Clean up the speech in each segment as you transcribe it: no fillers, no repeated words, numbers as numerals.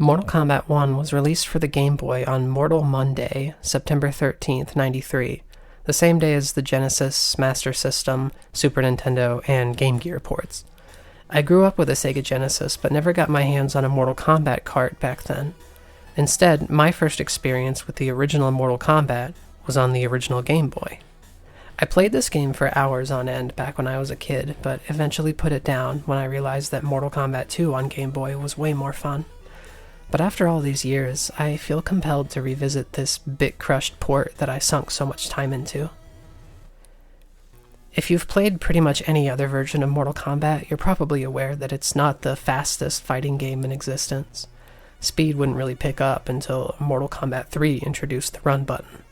Mortal Kombat 1 was released for the Game Boy on Mortal Monday, September 13th, 93, the same day as the Genesis, Master System, Super Nintendo, and Game Gear ports. I grew up with a Sega Genesis, but never got my hands on a Mortal Kombat cart back then. Instead, my first experience with the original Mortal Kombat was on the original Game Boy. I played this game for hours on end back when I was a kid, but eventually put it down when I realized that Mortal Kombat 2 on Game Boy was way more fun. But after all these years, I feel compelled to revisit this bit-crushed port that I sunk so much time into. If you've played pretty much any other version of Mortal Kombat, you're probably aware that it's not the fastest fighting game in existence. Speed wouldn't really pick up until Mortal Kombat 3 introduced the run button.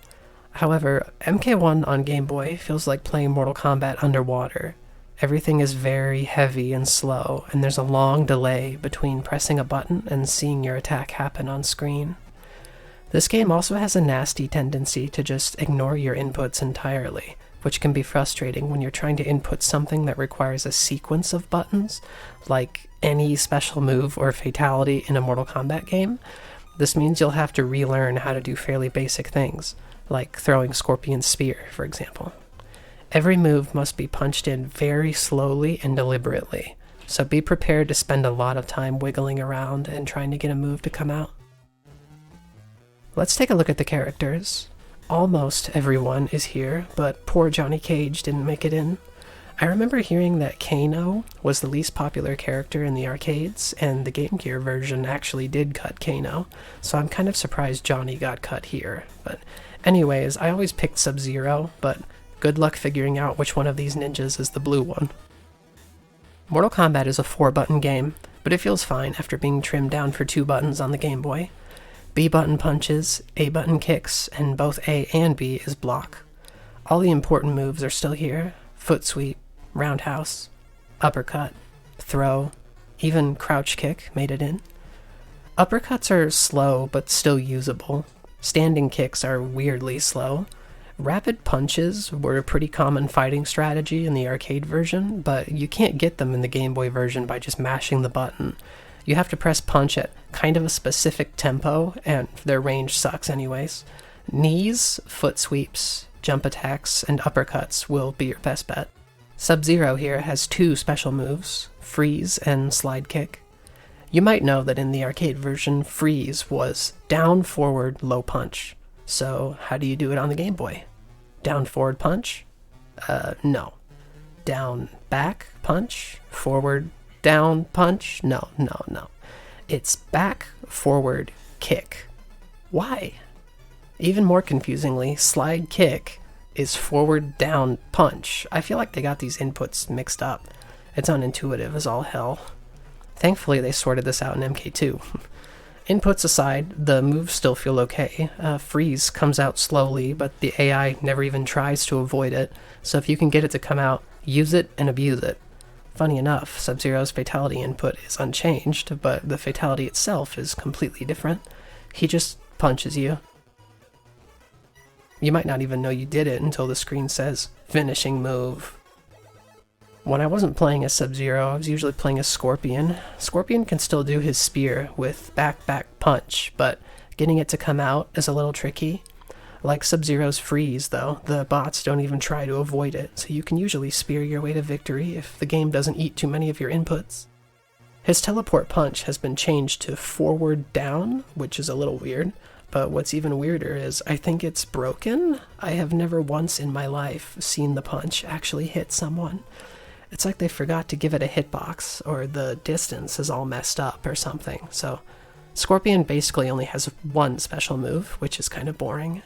However, MK1 on Game Boy feels like playing Mortal Kombat underwater. Everything is very heavy and slow, and there's a long delay between pressing a button and seeing your attack happen on screen. This game also has a nasty tendency to just ignore your inputs entirely, which can be frustrating when you're trying to input something that requires a sequence of buttons, like any special move or fatality in a Mortal Kombat game. This means you'll have to relearn how to do fairly basic things, like throwing Scorpion's Spear, for example. Every move must be punched in very slowly and deliberately, so be prepared to spend a lot of time wiggling around and trying to get a move to come out. Let's take a look at the characters. Almost everyone is here, but poor Johnny Cage didn't make it in. I remember hearing that Kano was the least popular character in the arcades, and the Game Gear version actually did cut Kano, so I'm kind of surprised Johnny got cut here. But anyways, I always picked Sub-Zero, but good luck figuring out which one of these ninjas is the blue one. Mortal Kombat is a 4-button game, but it feels fine after being trimmed down for 2 buttons on the Game Boy. B button punches, A button kicks, and both A and B is block. All the important moves are still here: foot sweep, roundhouse, uppercut, throw, even crouch kick made it in. Uppercuts are slow but still usable. Standing kicks are weirdly slow. Rapid punches were a pretty common fighting strategy in the arcade version, but you can't get them in the Game Boy version by just mashing the button. You have to press punch at kind of a specific tempo, and their range sucks anyways. Knees, foot sweeps, jump attacks, and uppercuts will be your best bet. Sub-Zero here has 2 special moves, freeze and slide kick. You might know that in the arcade version, freeze was down, forward, low punch. So how do you do it on the Game Boy? Down, forward, punch? No. Down, back, punch? Forward, down, punch? No. It's back, forward, kick. Why? Even more confusingly, slide kick is forward, down, punch. I feel like they got these inputs mixed up. It's unintuitive as all hell. Thankfully, they sorted this out in MK2. Inputs aside, the moves still feel okay. Freeze comes out slowly, but the AI never even tries to avoid it, so if you can get it to come out, use it and abuse it. Funny enough, Sub-Zero's fatality input is unchanged, but the fatality itself is completely different. He just punches you. You might not even know you did it until the screen says, "Finishing move." When I wasn't playing as Sub-Zero, I was usually playing as Scorpion. Scorpion can still do his spear with back punch, but getting it to come out is a little tricky. Like Sub-Zero's freeze, though, the bots don't even try to avoid it, so you can usually spear your way to victory if the game doesn't eat too many of your inputs. His teleport punch has been changed to forward down, which is a little weird, but what's even weirder is I think it's broken. I have never once in my life seen the punch actually hit someone. It's like they forgot to give it a hitbox, or the distance is all messed up or something. So Scorpion basically only has 1 special move, which is kind of boring.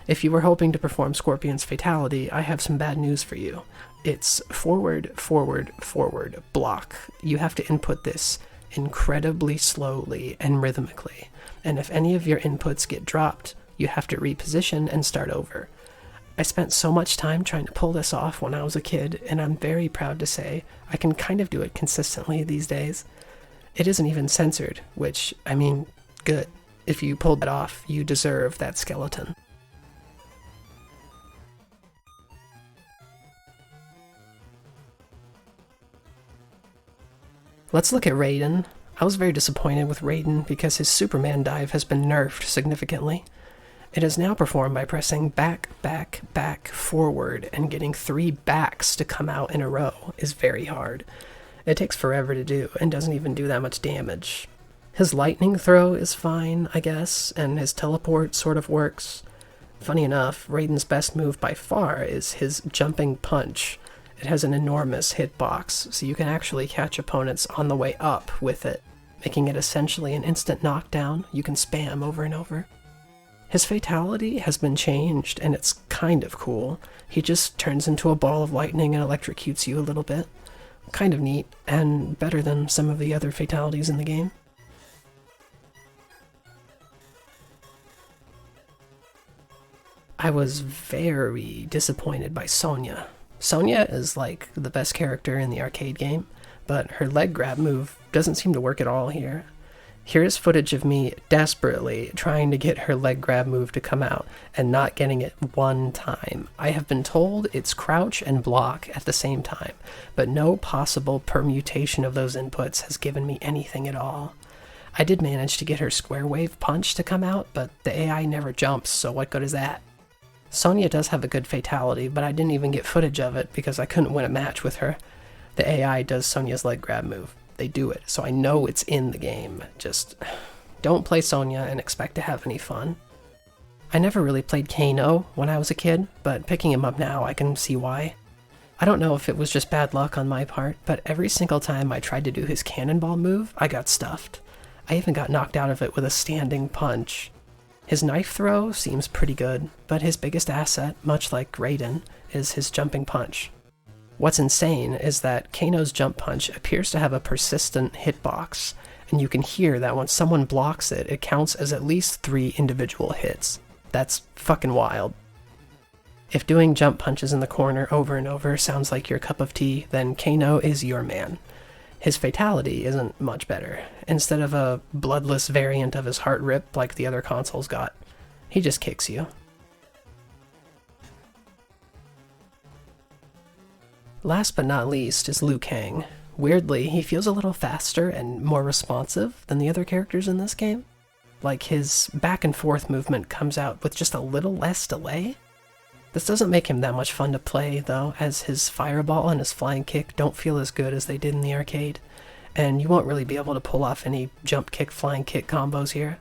If you were hoping to perform Scorpion's fatality, I have some bad news for you. It's forward, forward, forward, block. You have to input this incredibly slowly and rhythmically, and if any of your inputs get dropped, you have to reposition and start over. I spent so much time trying to pull this off when I was a kid, and I'm very proud to say I can kind of do it consistently these days. It isn't even censored, which, I mean, good. If you pulled that off, you deserve that skeleton. Let's look at Raiden. I was very disappointed with Raiden because his Superman dive has been nerfed significantly. It is now performed by pressing back, back, back, forward, and getting 3 backs to come out in a row is very hard. It takes forever to do and doesn't even do that much damage. His lightning throw is fine, I guess, and his teleport sort of works. Funny enough, Raiden's best move by far is his jumping punch. It has an enormous hitbox, so you can actually catch opponents on the way up with it, making it essentially an instant knockdown you can spam over and over. His fatality has been changed, and it's kind of cool. He just turns into a ball of lightning and electrocutes you a little bit. Kind of neat, and better than some of the other fatalities in the game. I was very disappointed by Sonya. Sonya is like the best character in the arcade game, but her leg grab move doesn't seem to work at all here. Here's footage of me desperately trying to get her leg grab move to come out and not getting it one time. I have been told it's crouch and block at the same time, but no possible permutation of those inputs has given me anything at all. I did manage to get her square wave punch to come out, but the AI never jumps, so what good is that? Sonya does have a good fatality, but I didn't even get footage of it because I couldn't win a match with her. The AI does Sonya's leg grab move. They do it, so I know it's in the game. Just don't play Sonya and expect to have any fun. I never really played Kano when I was a kid, but picking him up now I can see why. I don't know if it was just bad luck on my part, but every single time I tried to do his cannonball move, I got stuffed. I even got knocked out of it with a standing punch. His knife throw seems pretty good, but his biggest asset, much like Raiden, is his jumping punch. What's insane is that Kano's jump punch appears to have a persistent hitbox, and you can hear that when someone blocks it, it counts as at least 3 individual hits. That's fucking wild. If doing jump punches in the corner over and over sounds like your cup of tea, then Kano is your man. His fatality isn't much better. Instead of a bloodless variant of his heart rip like the other consoles got, he just kicks you. Last but not least is Liu Kang. Weirdly, he feels a little faster and more responsive than the other characters in this game. Like his back and forth movement comes out with just a little less delay. This doesn't make him that much fun to play, though, as his fireball and his flying kick don't feel as good as they did in the arcade, and you won't really be able to pull off any jump kick, flying kick combos here.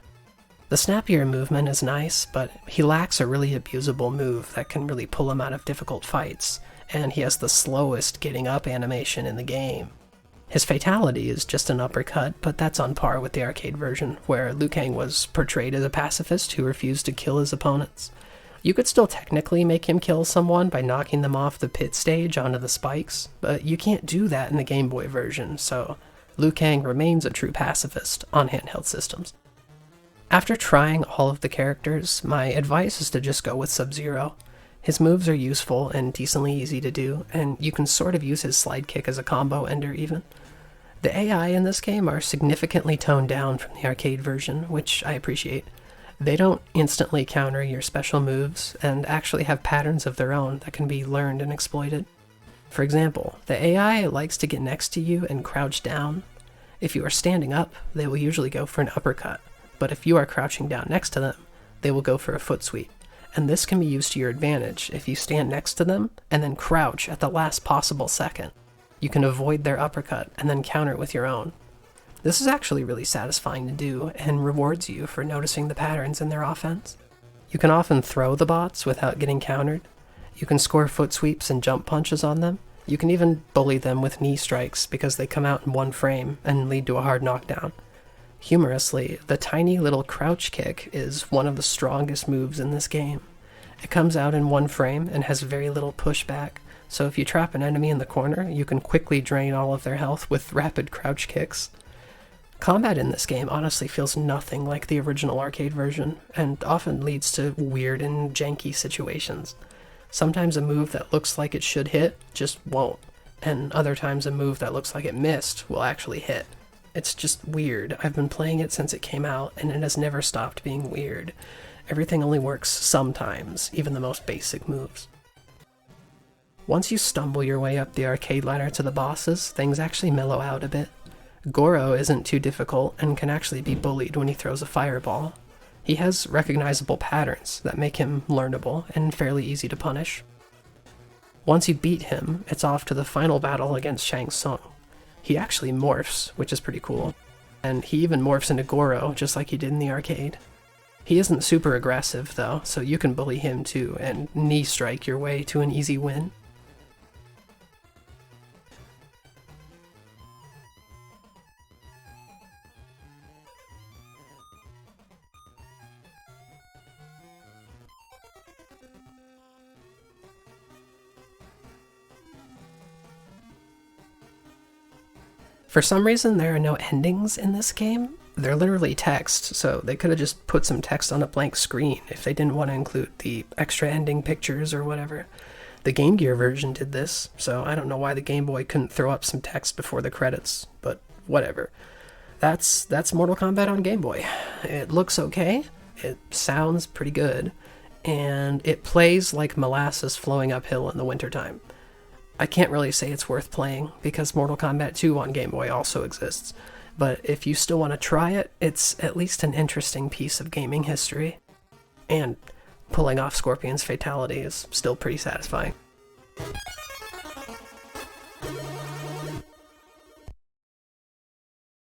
The snappier movement is nice, but he lacks a really abusable move that can really pull him out of difficult fights, and he has the slowest getting up animation in the game. His fatality is just an uppercut, but that's on par with the arcade version, where Liu Kang was portrayed as a pacifist who refused to kill his opponents. You could still technically make him kill someone by knocking them off the pit stage onto the spikes, but you can't do that in the Game Boy version, so Liu Kang remains a true pacifist on handheld systems. After trying all of the characters, my advice is to just go with Sub-Zero. His moves are useful and decently easy to do, and you can sort of use his slide kick as a combo ender even. The AI in this game are significantly toned down from the arcade version, which I appreciate. They don't instantly counter your special moves, and actually have patterns of their own that can be learned and exploited. For example, the AI likes to get next to you and crouch down. If you are standing up, they will usually go for an uppercut, but if you are crouching down next to them, they will go for a foot sweep. And this can be used to your advantage if you stand next to them and then crouch at the last possible second. You can avoid their uppercut and then counter it with your own. This is actually really satisfying to do and rewards you for noticing the patterns in their offense. You can often throw the bots without getting countered. You can score foot sweeps and jump punches on them. You can even bully them with knee strikes because they come out in one frame and lead to a hard knockdown. Humorously, the tiny little crouch kick is one of the strongest moves in this game. It comes out in one frame and has very little pushback, so if you trap an enemy in the corner, you can quickly drain all of their health with rapid crouch kicks. Combat in this game honestly feels nothing like the original arcade version, and often leads to weird and janky situations. Sometimes a move that looks like it should hit just won't, and other times a move that looks like it missed will actually hit. It's just weird. I've been playing it since it came out, and it has never stopped being weird. Everything only works sometimes, even the most basic moves. Once you stumble your way up the arcade ladder to the bosses, things actually mellow out a bit. Goro isn't too difficult and can actually be bullied when he throws a fireball. He has recognizable patterns that make him learnable and fairly easy to punish. Once you beat him, it's off to the final battle against Shang Tsung. He actually morphs, which is pretty cool, and he even morphs into Goro just like he did in the arcade. He isn't super aggressive though, so you can bully him too and knee strike your way to an easy win. For some reason, there are no endings in this game. They're literally text, so they could have just put some text on a blank screen if they didn't want to include the extra ending pictures or whatever. The Game Gear version did this, so I don't know why the Game Boy couldn't throw up some text before the credits, but whatever. That's Mortal Kombat on Game Boy. It looks okay, it sounds pretty good, and it plays like molasses flowing uphill in the wintertime. I can't really say it's worth playing, because Mortal Kombat 2 on Game Boy also exists, but if you still want to try it, it's at least an interesting piece of gaming history. And pulling off Scorpion's fatality is still pretty satisfying.